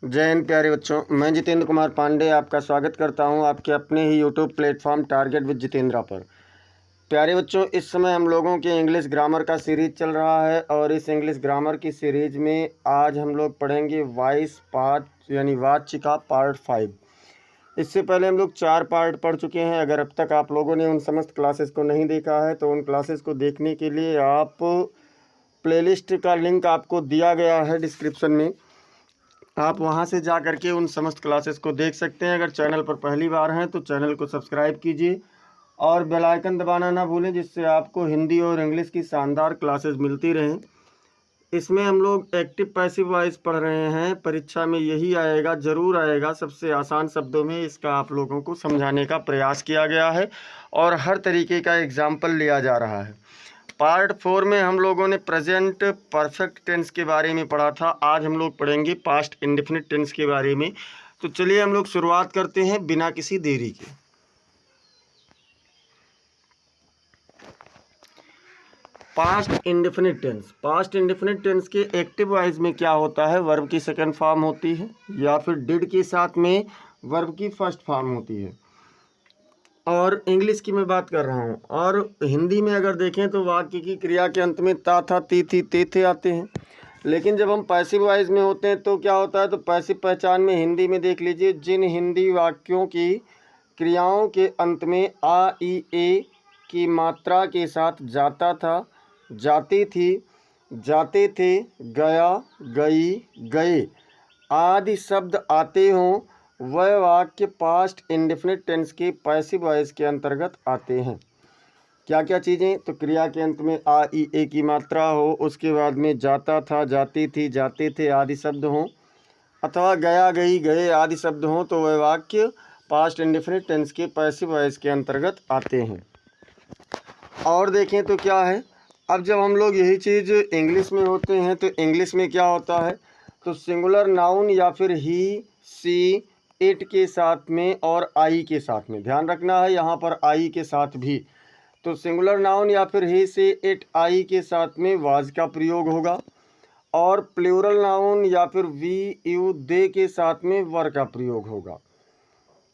जय हिंद प्यारे बच्चों, मैं जितेंद्र कुमार पांडे आपका स्वागत करता हूं आपके अपने ही YouTube platform target with Jitendra पर। प्यारे बच्चों, इस समय हम लोगों के इंग्लिश ग्रामर का सीरीज चल रहा है और इस इंग्लिश ग्रामर की सीरीज में आज हम लोग पढ़ेंगे वॉइस पार्ट यानी वाच्य का पार्ट 5। इससे पहले हम लोग 4 पार्ट पढ़ चुके हैं। अगर अब तक आप लोगों ने उन समस्त क्लासेस को नहीं देखा है तो उन क्लासेस को देखने के लिए आप प्लेलिस्ट का लिंक आपको दिया गया है डिस्क्रिप्शन में, आप वहां से जा करके उन समस्त क्लासेस को देख सकते हैं। अगर चैनल पर पहली बार हैं तो चैनल को सब्सक्राइब कीजिए और बेल आइकन दबाना ना भूलें, जिससे आपको हिंदी और इंग्लिश की शानदार क्लासेस मिलती रहें। इसमें हम लोग एक्टिव पैसिव वॉइस पढ़ रहे हैं। परीक्षा में यही आएगा, ज़रूर आएगा। सबसे आसान शब्दों में इसका आप लोगों को समझाने का प्रयास किया गया है और हर तरीके का एग्जाम्पल लिया जा रहा है। पार्ट 4 में हम लोगों ने प्रेजेंट परफेक्ट टेंस के बारे में पढ़ा था। आज हम लोग पढ़ेंगे पास्ट इंडेफिनिट टेंस के बारे में। तो चलिए हम लोग शुरुआत करते हैं बिना किसी देरी के। Past indefinite tense. Past indefinite tense के एक्टिव वॉइस में क्या होता है, वर्ब की सेकंड फॉर्म होती है या फिर डिड के साथ में वर्ब की फर्स्ट फॉर्म होती है। और इंग्लिश की मैं बात कर रहा हूँ। और हिंदी में अगर देखें तो वाक्य की क्रिया के अंत में ता था, ती थी, ते थे आते हैं। लेकिन जब हम पैसिव वॉइस में होते हैं तो क्या होता है, तो पैसिव पहचान में हिंदी में देख लीजिए, जिन हिंदी वाक्यों की क्रियाओं के अंत में आ ई ए की मात्रा के साथ जाता था, जाती थी, जाते थे, गया, गई, गए आदि शब्द आते हों, वह वाक्य पास्ट इंडेफिनिट टेंस के पैसिव वॉइस के अंतर्गत आते हैं। क्या क्या चीज़ें, तो क्रिया के अंत में आ ई ए की मात्रा हो, उसके बाद में जाता था, जाती थी, जाते थे आदि शब्द हों, अथवा गया, गई, गए आदि शब्द हों, तो वह वाक्य पास्ट इंडेफिनिट टेंस के पैसिव वॉइस के अंतर्गत आते हैं। और देखें तो क्या है, अब जब हम लोग यही चीज़ इंग्लिश में होते हैं तो इंग्लिश में क्या होता है, तो सिंगुलर नाउन या फिर ही, सी, इट के साथ में और आई के साथ में, ध्यान रखना है यहाँ पर आई के साथ भी। तो सिंगुलर नाउन या फिर ही, से, इट, आई के साथ में वाज का प्रयोग होगा और प्लूरल नाउन या फिर वी, यू, दे के साथ में वर का प्रयोग होगा।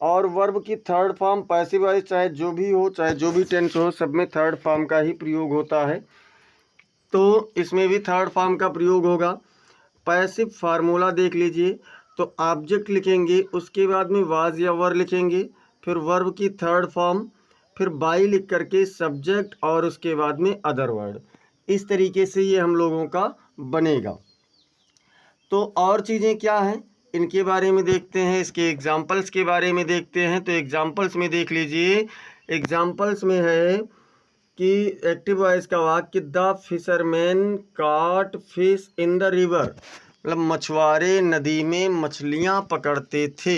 और वर्ब की थर्ड फॉर्म पैसिव वॉइस चाहे जो भी हो, चाहे जो भी टेंस हो, सब में थर्ड फॉर्म का ही प्रयोग होता है। तो इसमें भी थर्ड फॉर्म का प्रयोग होगा। पैसिव फार्मूला देख लीजिए, तो ऑब्जेक्ट लिखेंगे, उसके बाद में वाज या वर लिखेंगे, फिर वर्ब की थर्ड फॉर्म, फिर बाई लिख करके सब्जेक्ट और उसके बाद में अदर वर्ड। इस तरीके से ये हम लोगों का बनेगा। तो और चीज़ें क्या हैं इनके बारे में देखते हैं, इसके एग्जाम्पल्स के बारे में देखते हैं। तो एग्जाम्पल्स में देख लीजिए, एग्जाम्पल्स में है कि एक्टिव वॉइस का वाक्य द फिशरमैन काट फिश इन द रिवर, मतलब मछुआरे नदी में मछलियाँ पकड़ते थे।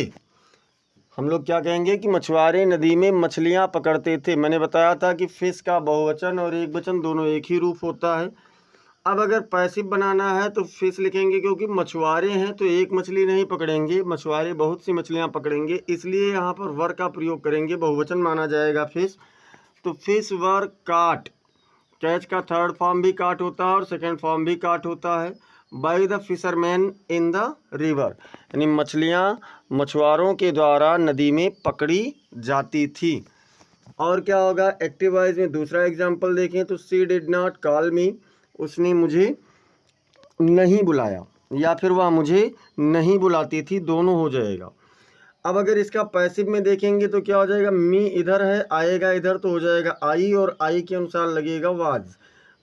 हम लोग क्या कहेंगे कि मछुआरे नदी में मछलियाँ पकड़ते थे। मैंने बताया था कि फिश का बहुवचन और एक वचन दोनों एक ही रूप होता है। अब अगर पैसिव बनाना है तो फिश लिखेंगे, क्योंकि मछुआरे हैं तो एक मछली नहीं पकड़ेंगे, मछुआरे बहुत सी मछलियां पकड़ेंगे, इसलिए यहाँ पर वर का प्रयोग करेंगे, बहुवचन माना जाएगा फिश। तो फिश वर काट, कैच का थर्ड फॉर्म भी काट होता है और सेकेंड फॉर्म भी काट होता है। By the fisherman in the river, यानी मछलियाँ मछुआरों के द्वारा नदी में पकड़ी जाती थी। और क्या होगा एक्टिव वॉइस में, दूसरा एग्जाम्पल देखें तो सी डिड नॉट कॉल मी, उसने मुझे नहीं बुलाया, या फिर वह मुझे नहीं बुलाती थी, दोनों हो जाएगा। अब अगर इसका पैसिव में देखेंगे तो क्या हो जाएगा, मी इधर है, आएगा इधर तो हो जाएगा आई, और आई के अनुसार लगेगा वाज,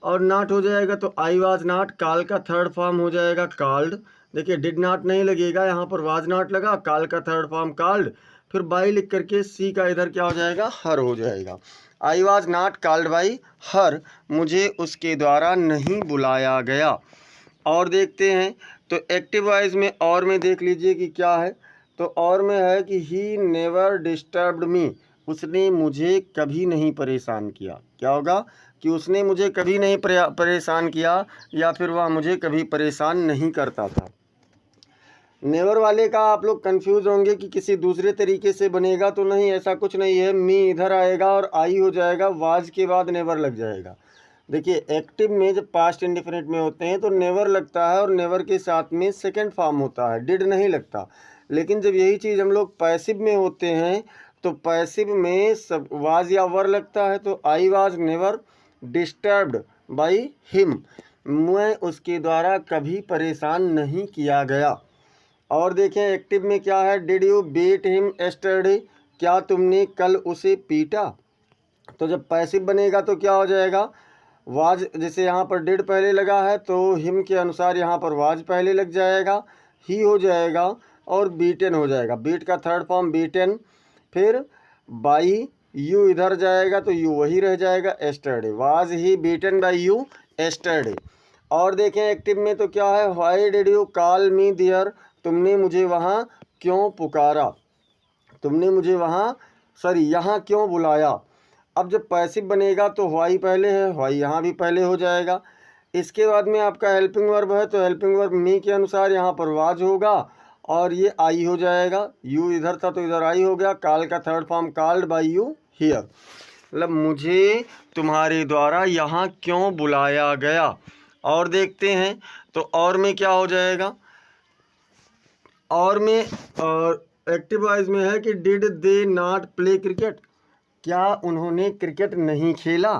और नॉट हो जाएगा तो आई वाज नॉट, कॉल का थर्ड फॉर्म हो जाएगा कॉल्ड। देखिए डिड नॉट नहीं लगेगा, यहाँ पर वाज नॉट लगा, कॉल का थर्ड फॉर्म कॉल्ड, फिर बाई लिख करके सी का इधर क्या हो जाएगा, हर हो जाएगा। I was not called by her, मुझे उसके द्वारा नहीं बुलाया गया। और देखते हैं तो एक्टिव वॉइस में और में देख लीजिए कि क्या है, तो और में है कि ही नेवर डिस्टर्ब्ड मी, उसने मुझे कभी नहीं परेशान किया। क्या होगा कि उसने मुझे कभी नहीं परेशान किया, या फिर वह मुझे कभी परेशान नहीं करता था। नेवर वाले का आप लोग कंफ्यूज होंगे कि किसी दूसरे तरीके से बनेगा, तो नहीं, ऐसा कुछ नहीं है। मी इधर आएगा और आई हो जाएगा, वाज के बाद नेवर लग जाएगा। देखिए एक्टिव में जब पास्ट इंडेफिनिट में होते हैं तो नेवर लगता है और नेवर के साथ में सेकंड फॉर्म होता है, डिड नहीं लगता। लेकिन जब यही चीज़ हम लोग पैसिव में होते हैं तो पैसिव में सब वाज या वर लगता है। तो I was never disturbed by him, मैं उसके द्वारा कभी परेशान नहीं किया गया। और देखें एक्टिव में क्या है, did you beat him yesterday, क्या तुमने कल उसे पीटा। तो जब पैसिव बनेगा तो क्या हो जाएगा, वाज, जैसे यहाँ पर डिड पहले लगा है तो हिम के अनुसार यहाँ पर वाज पहले लग जाएगा, ही हो जाएगा और बीटन हो जाएगा। बीट का थर्ड फॉर्म बीटन, फिर बाई यू इधर जाएगा तो यू वही रह जाएगा, yesterday, was he beaten by you yesterday. और देखें एक्टिव में तो क्या है, why did you call me there, तुमने मुझे वहाँ क्यों पुकारा, तुमने मुझे वहाँ यहाँ क्यों बुलाया। अब जब पैसिव बनेगा तो व्हाई पहले है, व्हाई यहाँ भी पहले हो जाएगा। इसके बाद में आपका हेल्पिंग वर्ब है तो हेल्पिंग वर्ब मी के अनुसार यहाँ पर वाज होगा और ये आई हो जाएगा, यू इधर था तो इधर आई हो गया। कॉल का third form called by you here, मतलब मुझे तुम्हारे द्वारा यहाँ क्यों बुलाया गया। और देखते हैं तो और में क्या हो जाएगा, और में और एक्टिव वाइज में है कि did they not play cricket, क्या उन्होंने क्रिकेट नहीं खेला।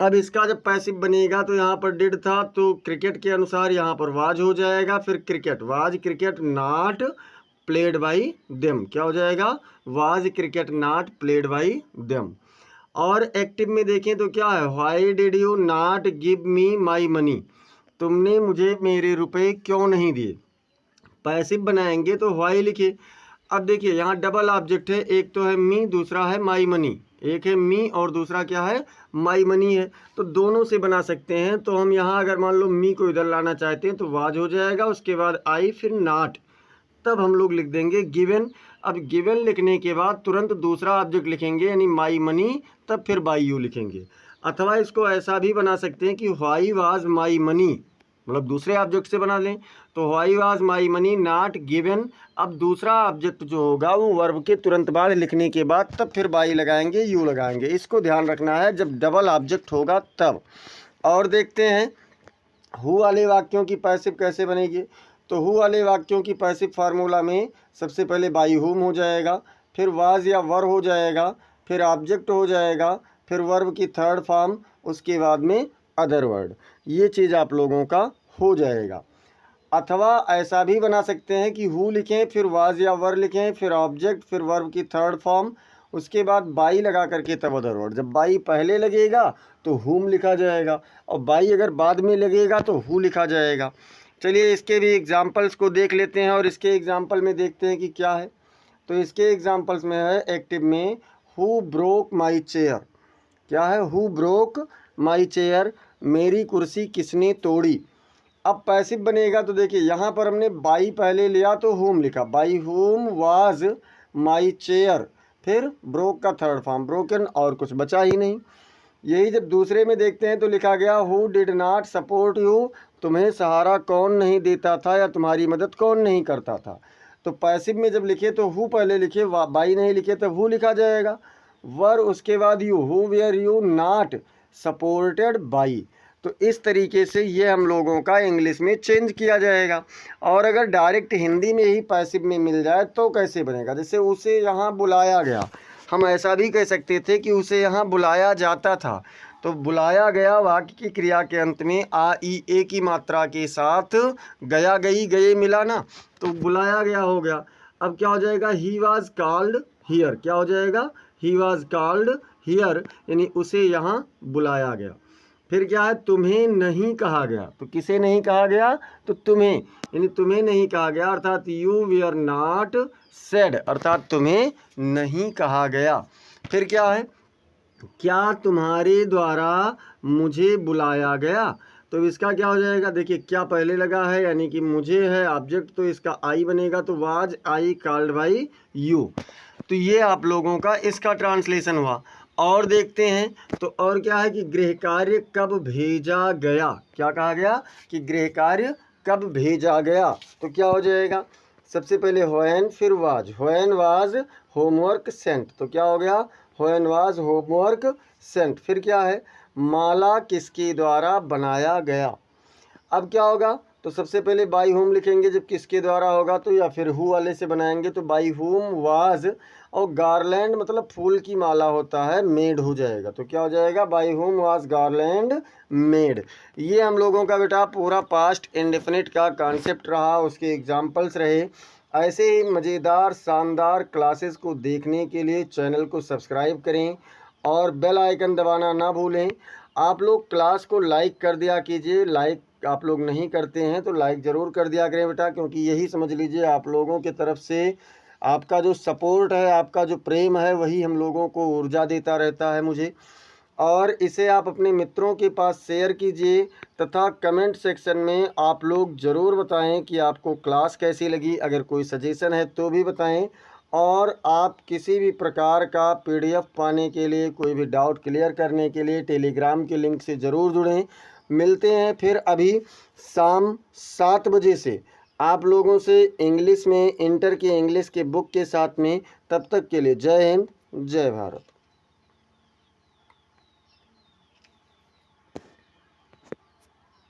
अब इसका जब पैसिव बनेगा तो यहाँ पर डिड था तो क्रिकेट के अनुसार यहाँ पर वाज हो जाएगा, फिर cricket, was cricket not played by them, क्या हो जाएगा, was cricket not played by them. और एक्टिव में देखें तो क्या है, why did you not give me my money, तुमने मुझे मेरे रुपए क्यों नहीं दिए। पैसिव बनाएंगे तो व्हाई लिखिए। अब देखिए यहाँ डबल ऑब्जेक्ट है, एक तो है मी, दूसरा है माई मनी, एक है मी और दूसरा क्या है, माई मनी है, तो दोनों से बना सकते हैं। तो हम यहाँ अगर मान लो मी को इधर लाना चाहते हैं तो वाज हो जाएगा, उसके बाद आई, फिर नॉट, तब हम लोग लिख देंगे गिवन। अब गिवन लिखने के बाद तुरंत दूसरा ऑब्जेक्ट लिखेंगे यानी माई मनी, तब फिर बाई यू लिखेंगे। अथवा इसको ऐसा भी बना सकते हैं कि व्हाई वाज माई मनी, मतलब दूसरे ऑब्जेक्ट से बना लें तो why was my money not given. अब दूसरा ऑब्जेक्ट जो होगा वो वर्ब के तुरंत बाद लिखने के बाद तब फिर बाई लगाएंगे, यू लगाएंगे, इसको ध्यान रखना है जब डबल ऑब्जेक्ट होगा तब। और देखते हैं हु वाले वाक्यों की पैसिव कैसे बनेगी। तो हु वाले वाक्यों की पैसिव फार्मूला में सबसे पहले बाई हुम हो जाएगा, फिर वाज या वर हो जाएगा, फिर ऑब्जेक्ट हो जाएगा, फिर वर्ब की थर्ड फॉर्म, उसके बाद में अदर वर्ड, ये चीज़ आप लोगों का हो जाएगा। अथवा ऐसा भी बना सकते हैं कि हु लिखें, फिर वाज या वर लिखें, फिर ऑब्जेक्ट, फिर वर्ब की थर्ड फॉर्म, उसके बाद बाई लगा करके तब अदर वर्ड। जब बाई पहले लगेगा तो हुम लिखा जाएगा और बाई अगर बाद में लगेगा तो हु लिखा जाएगा। चलिए इसके भी एग्जाम्पल्स को देख लेते हैं और इसके एग्जाम्पल में देखते हैं कि क्या है। तो इसके एग्जाम्पल्स में है एक्टिव में हु ब्रोक माई चेयर, क्या है, हु ब्रोक माई चेयर, मेरी कुर्सी किसने तोड़ी। अब पैसिव बनेगा तो देखिए यहाँ पर हमने बाई पहले लिया तो हुम लिखा, बाई हुम वाज माई चेयर, फिर ब्रोक का थर्ड फॉर्म ब्रोकन, और कुछ बचा ही नहीं। यही जब दूसरे में देखते हैं तो लिखा गया who did not support you, तुम्हें सहारा कौन नहीं देता था या तुम्हारी मदद कौन नहीं करता था। तो पैसिव में जब लिखे तो हु पहले लिखे, बाई नहीं लिखे तब हु लिखा जाएगा, वर उसके बाद you, who were you not supported by. तो इस तरीके से ये हम लोगों का इंग्लिश में चेंज किया जाएगा। और अगर डायरेक्ट हिंदी में ही पैसिव में मिल जाए तो कैसे बनेगा, जैसे उसे यहाँ बुलाया गया, हम ऐसा भी कह सकते थे कि उसे यहाँ बुलाया जाता था। तो बुलाया गया वाक्य की क्रिया के अंत में आ ई ए की मात्रा के साथ गया गई गए मिला ना, तो बुलाया गया हो गया। अब क्या हो जाएगा, ही वाज कॉल्ड हियर, क्या हो जाएगा, ही वाज कॉल्ड हियर, यानी उसे यहाँ बुलाया गया। फिर क्या है, तुम्हें नहीं कहा गया, तो किसे नहीं कहा गया, तो तुम्हें, यानी तुम्हें नहीं कहा गया अर्थात यू वेयर नॉट सेड, अर्थात तुम्हें नहीं कहा गया। फिर क्या है, क्या तुम्हारे द्वारा मुझे बुलाया गया, तो इसका क्या हो जाएगा, देखिए क्या पहले लगा है यानी कि मुझे है ऑब्जेक्ट, तो इसका आई बनेगा, तो was I called by you. तो ये आप लोगों का इसका ट्रांसलेशन हुआ। और देखते हैं तो और क्या है कि गृह कार्य कब भेजा गया, क्या कहा गया कि गृह कार्य कब भेजा गया, तो क्या हो जाएगा, सबसे पहले व्हेन, फिर was, when was homework sent, तो क्या हो गया, व्हेन वाज होमवर्क सेंट। फिर क्या है, माला किसके द्वारा बनाया गया। अब क्या होगा, तो सबसे पहले बाई होम लिखेंगे, जब किसके द्वारा होगा तो या फिर हु वाले से बनाएंगे तो बाई होम वाज, और गार्लैंड मतलब फूल की माला होता है, मेड हो जाएगा। तो क्या हो जाएगा, by home was garland made. ये हम लोगों का बेटा पूरा पास्ट इंडेफिनिट का कॉन्सेप्ट रहा, उसके एग्जाम्पल्स रहे। ऐसे ही मज़ेदार शानदार क्लासेस को देखने के लिए चैनल को सब्सक्राइब करें और बेल आइकन दबाना ना भूलें। आप लोग क्लास को लाइक कर दिया कीजिए, लाइक आप लोग नहीं करते हैं तो लाइक ज़रूर कर दिया करें बेटा, क्योंकि यही समझ लीजिए आप लोगों की तरफ से आपका जो सपोर्ट है, आपका जो प्रेम है, वही हम लोगों को ऊर्जा देता रहता है मुझे। और इसे आप अपने मित्रों के पास शेयर कीजिए तथा कमेंट सेक्शन में आप लोग ज़रूर बताएं कि आपको क्लास कैसी लगी। अगर कोई सजेशन है तो भी बताएं, और आप किसी भी प्रकार का PDF पाने के लिए, कोई भी डाउट क्लियर करने के लिए टेलीग्राम के लिंक से ज़रूर जुड़ें। मिलते हैं फिर अभी शाम 7 बजे से आप लोगों से इंग्लिश में, इंटर के इंग्लिश के बुक के साथ में। तब तक के लिए जय हिंद, जय भारत।